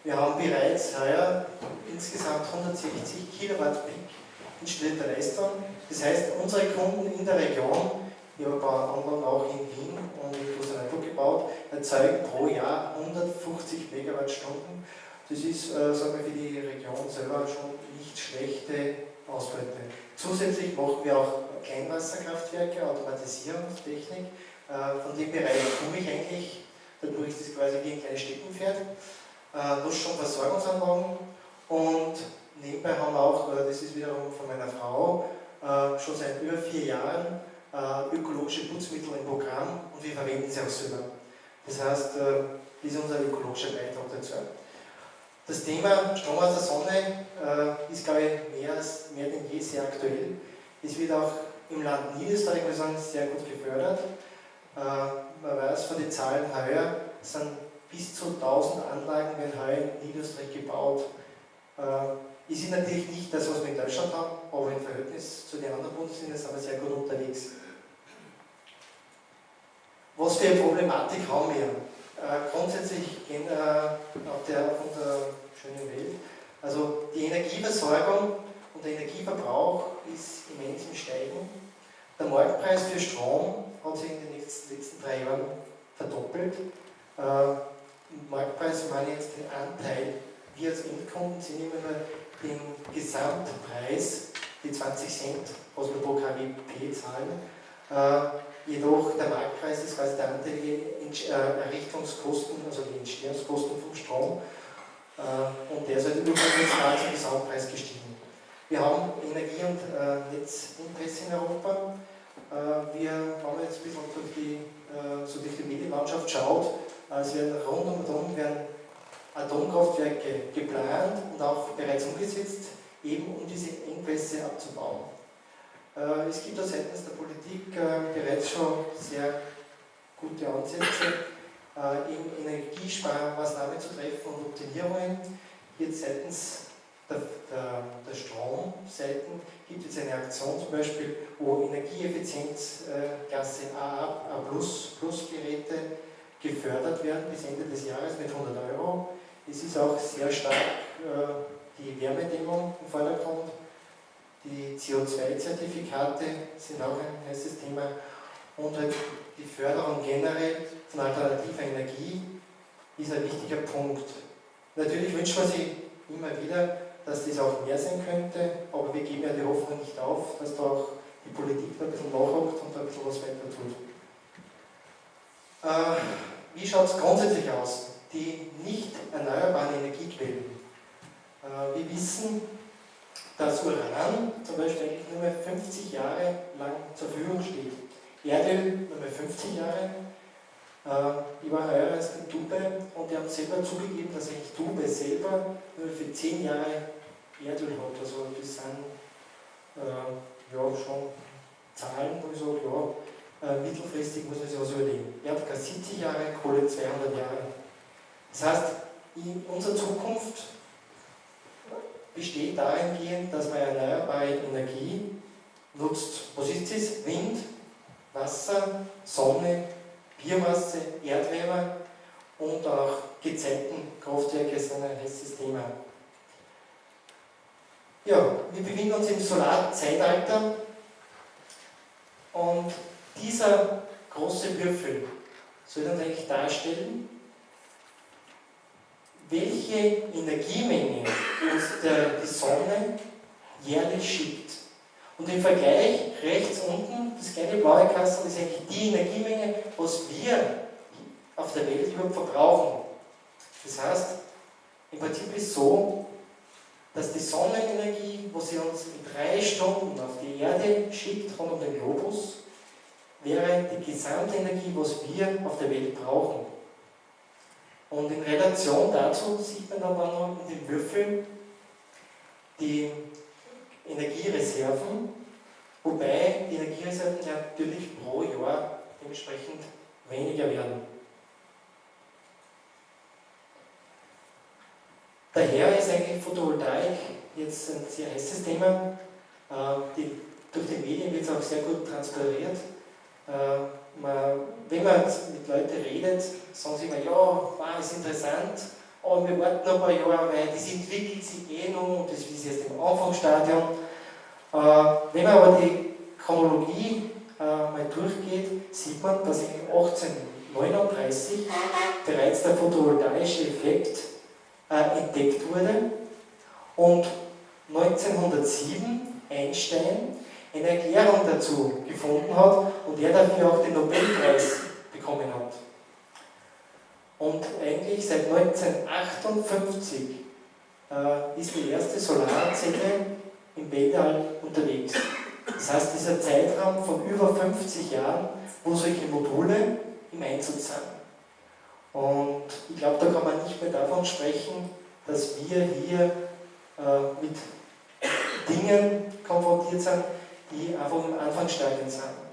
Wir haben bereits heuer insgesamt 160 Kilowatt Peak installierte Leistung. Das heißt, unsere Kunden in der Region, wir haben ein paar Anlagen auch in Wien und in Klosterneuburg gebaut, erzeugen pro Jahr 150 Megawattstunden. Das ist, sagen wir, für die Region selber schon nicht schlechte Ausbeute. Zusätzlich machen wir auch Kleinwasserkraftwerke, Automatisierungstechnik. Von dem Bereich komme ich eigentlich, dadurch ist es quasi wie ein kleines Steckenpferd. Luststromversorgungsanlagen und nebenbei haben wir auch, das ist wiederum von meiner Frau, schon seit über 4 Jahren ökologische Putzmittel im Programm und wir verwenden sie auch selber. Das heißt, das ist unser ökologischer Beitrag dazu. Das Thema Strom aus der Sonne ist, glaube ich, mehr denn je sehr aktuell. Es wird auch im Land Niederösterreich, muss ich sagen, sehr gut gefördert. Man weiß von den Zahlen heuer, sind bis zu 1000 Anlagen werden heuer in Niederösterreich gebaut. Es ist natürlich nicht das, was wir in Deutschland haben, aber im Verhältnis zu den anderen Bundesländern sind wir sehr gut unterwegs. Was für eine Problematik haben wir? Grundsätzlich auf der schönen Welt, also die Energieversorgung und der Energieverbrauch ist immens im Steigen. Der Marktpreis für Strom hat sich in den letzten 3 Jahren verdoppelt. Marktpreis, ich meine jetzt den Anteil, wir als Endkunden sehen immer nur den Gesamtpreis, die 20 Cent, was wir pro kWp zahlen. Jedoch der Marktpreis ist quasi der Anteil der Errichtungskosten, also die Entstehungskosten vom Strom. Und der ist halt überproportional zum Gesamtpreis gestiegen. Wir haben Energie- und Netzinteresse in Europa. Wir haben jetzt ein bisschen durch die Medienlandschaft schaut, es werden rundum Atomkraftwerke geplant und auch bereits umgesetzt, eben um diese Engpässe abzubauen. Es gibt da seitens der Politik bereits schon sehr gute Ansätze, Energiesparmaßnahmen zu treffen und Optimierungen. Hier seitens der Stromseiten gibt es eine Aktion zum Beispiel, wo Energieeffizienzklasse AA Plus Geräte gefördert werden bis Ende des Jahres mit 100 €. Es ist auch sehr stark die Wärmedämmung im Vordergrund. Die CO2-Zertifikate sind auch ein heißes Thema und halt die Förderung generell von alternativer Energie ist ein wichtiger Punkt. Natürlich wünscht man sich immer wieder, dass das auch mehr sein könnte, aber wir geben ja die Hoffnung nicht auf, dass da auch die Politik ein bisschen nachhakt und ein bisschen was weiter tut. Wie schaut es grundsätzlich aus? Die nicht erneuerbaren Energiequellen. Wir wissen, dass Uran zum Beispiel eigentlich nur mehr 50 Jahre lang zur Verfügung steht. Erdöl nur mehr 50 Jahre. Ich war heuer erst in Dubai und die haben selber zugegeben, dass eigentlich Dubai selber nur für 10 Jahre Erdöl hat. Also das sind schon Zahlen, wo ich sage, mittelfristig muss man sich was überlegen. Erdgas 70 Jahre, Kohle 200 Jahre. Das heißt, unsere Zukunft besteht dahingehend, dass man erneuerbare Energie nutzt. Was ist das? Wind, Wasser, Sonne, Biomasse, Erdwärme und auch Gezeitenkraftwerke sind ein heißes Thema. Ja, wir befinden uns im Solarzeitalter und dieser große Würfel soll uns eigentlich darstellen, welche Energiemenge uns die Sonne jährlich schickt. Und im Vergleich rechts unten, das kleine blaue Kastel, ist eigentlich die Energiemenge, was wir auf der Welt überhaupt verbrauchen. Das heißt, im Prinzip ist es so, dass die Sonnenenergie, wo sie uns in 3 Stunden auf die Erde schickt, rund um den Globus, wäre die Gesamtenergie, was wir auf der Welt brauchen. Und in Relation dazu sieht man dann noch in den Würfeln die Energiereserven, wobei die Energiereserven natürlich pro Jahr dementsprechend weniger werden. Daher ist eigentlich Photovoltaik jetzt ein sehr heißes Thema. Durch die Medien wird es auch sehr gut transpariert. Wenn man mit Leuten redet, sagen sie immer, ja, wow, ist interessant, aber wir warten noch ein paar Jahre, weil das entwickelt sich eh noch und das ist jetzt im Anfangsstadium. Wenn man aber die Chronologie mal durchgeht, sieht man, dass in 1839 bereits der photovoltaische Effekt entdeckt wurde und 1907 Einstein eine Erklärung dazu gefunden hat und er dafür auch den Nobelpreis bekommen hat. Und eigentlich seit 1958 ist die erste Solarzelle im Weltall unterwegs. Das heißt, dieser Zeitraum von über 50 Jahren, wo solche Module im Einsatz sind. Und ich glaube, da kann man nicht mehr davon sprechen, dass wir hier mit Dingen konfrontiert sind, die einfach im Anfangsstadium sind.